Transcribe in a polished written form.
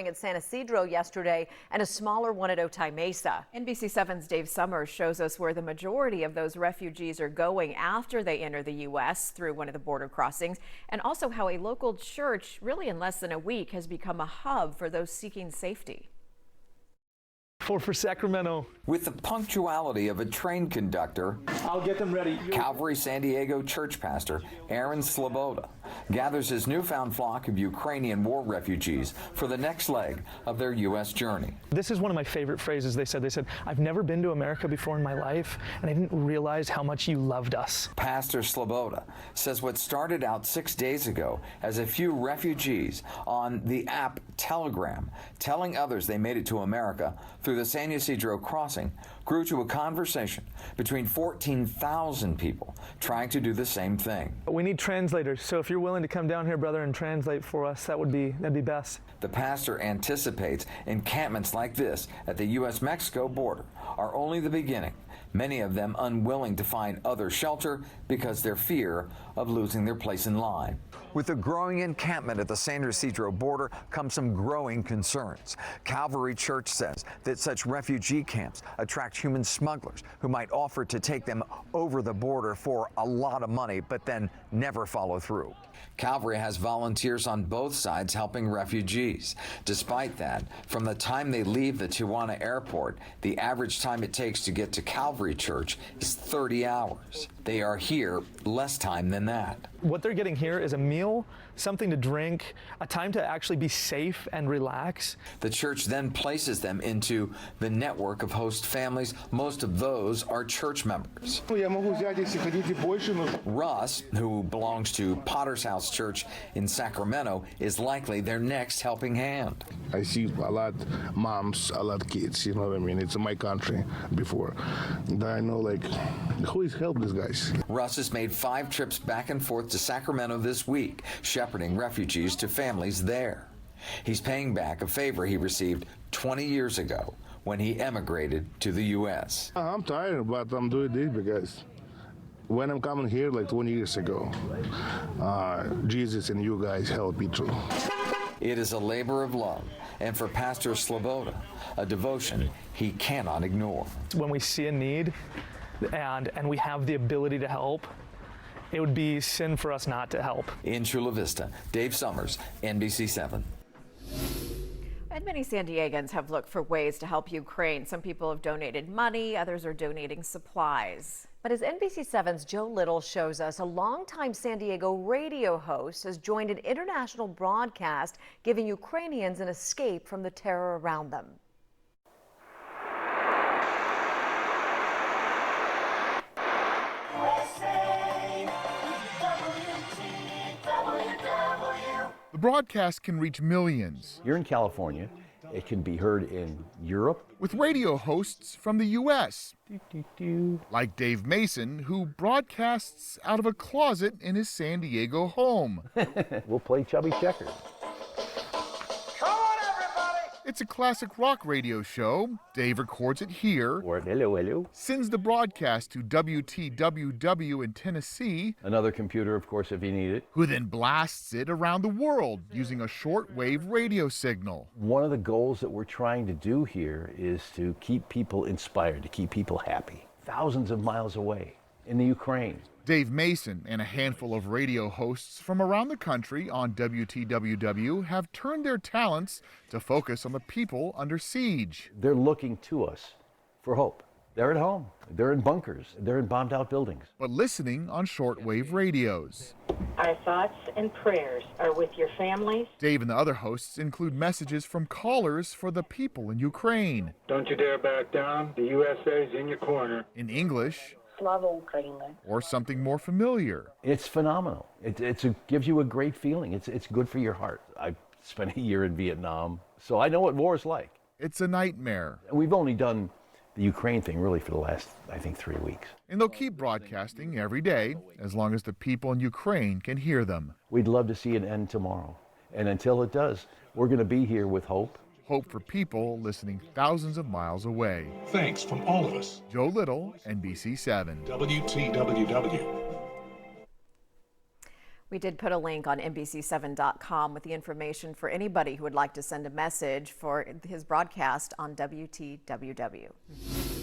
at San Isidro yesterday and a smaller one at Otay Mesa. NBC 7's Dave Summers shows us where the majority of those refugees are going after they enter the U.S. through one of the border crossings, and also how a local church, really in less than a week, has become a hub for those seeking safety. For Sacramento. With the punctuality of a train conductor, I'll get them ready. Calvary San Diego church pastor Aaron Sloboda gathers his newfound flock of Ukrainian war refugees for the next leg of their U.S. journey. This is one of my favorite phrases they said, I've never been to America before in my life, and I didn't realize how much you loved us. Pastor Sloboda says what started out 6 days ago as a few refugees on the app Telegram telling others they made it to America through the San Ysidro crossing grew to a conversation between 14,000 people trying to do the same thing. We need translators, so if you're willing to come down here, brother, and translate for us, that'd be best. The pastor anticipates encampments like this at the U.S.-Mexico border are only the beginning, many of them unwilling to find other shelter because their fear of losing their place in line. With the growing encampment at the San Ysidro border come some growing concerns. Calvary Church says that such refugee camps attract human smugglers who might offer to take them over the border for a lot of money, but then never follow through. Calvary has volunteers on both sides helping refugees. Despite that, from the time they leave the Tijuana airport, the average time it takes to get to Calvary Church is 30 hours. They are here less time than that. What they're getting here is a meal, something to drink, a time to actually be safe and relax. The church then places them into the network of host families. Most of those are church members. Russ, who belongs to Potter's House Church in Sacramento, is likely their next helping hand. I see a lot of moms, a lot of kids, you know what I mean? It's in my country before. And I know, like, who is helping these guys? Russ has made 5 trips back and forth to Sacramento this week, shepherding refugees to families there. He's paying back a favor he received 20 years ago when he emigrated to the U.S. I'm tired, but I'm doing this because when I'm coming here like 20 years ago, Jesus and you guys helped me through. It is a labor of love, and for Pastor Sloboda, a devotion he cannot ignore. When we see a need and we have the ability to help, it would be sin for us not to help. In Chula Vista, Dave Summers, NBC 7. And many San Diegans have looked for ways to help Ukraine. Some people have donated money, others are donating supplies. But as NBC 7's Joe Little shows us, a longtime San Diego radio host has joined an international broadcast giving Ukrainians an escape from the terror around them. The broadcast can reach millions. You're in California. It can be heard in Europe. With radio hosts from the U.S. Like Dave Mason, who broadcasts out of a closet in his San Diego home. We'll play Chubby Checkers. It's a classic rock radio show. Dave records it here. Or hello, hello. Sends the broadcast to WTWW in Tennessee. Another computer, of course, if you need it. Who then blasts it around the world using a shortwave radio signal. One of the goals that we're trying to do here is to keep people inspired, to keep people happy. Thousands of miles away in the Ukraine. Dave Mason and a handful of radio hosts from around the country on WTWW have turned their talents to focus on the people under siege. They're looking to us for hope. They're at home. They're in bunkers. They're in bombed out buildings. But listening on shortwave radios. Our thoughts and prayers are with your families. Dave and the other hosts include messages from callers for the people in Ukraine. Don't you dare back down. The USA is in your corner. In English. Slava Ukraine. Or something more familiar. It's phenomenal. It gives you a great feeling. It's good for your heart. I spent a year in Vietnam, so I know what war is like. It's a nightmare. We've only done the Ukraine thing really for the last, I think, 3 weeks. And they'll keep broadcasting every day as long as the people in Ukraine can hear them. We'd love to see an end tomorrow. And until it does, we're going to be here with hope. Hope for people listening thousands of miles away. Thanks from all of us. Joe Little, NBC 7. WTWW. We did put a link on NBC7.com with the information for anybody who would like to send a message for his broadcast on WTWW.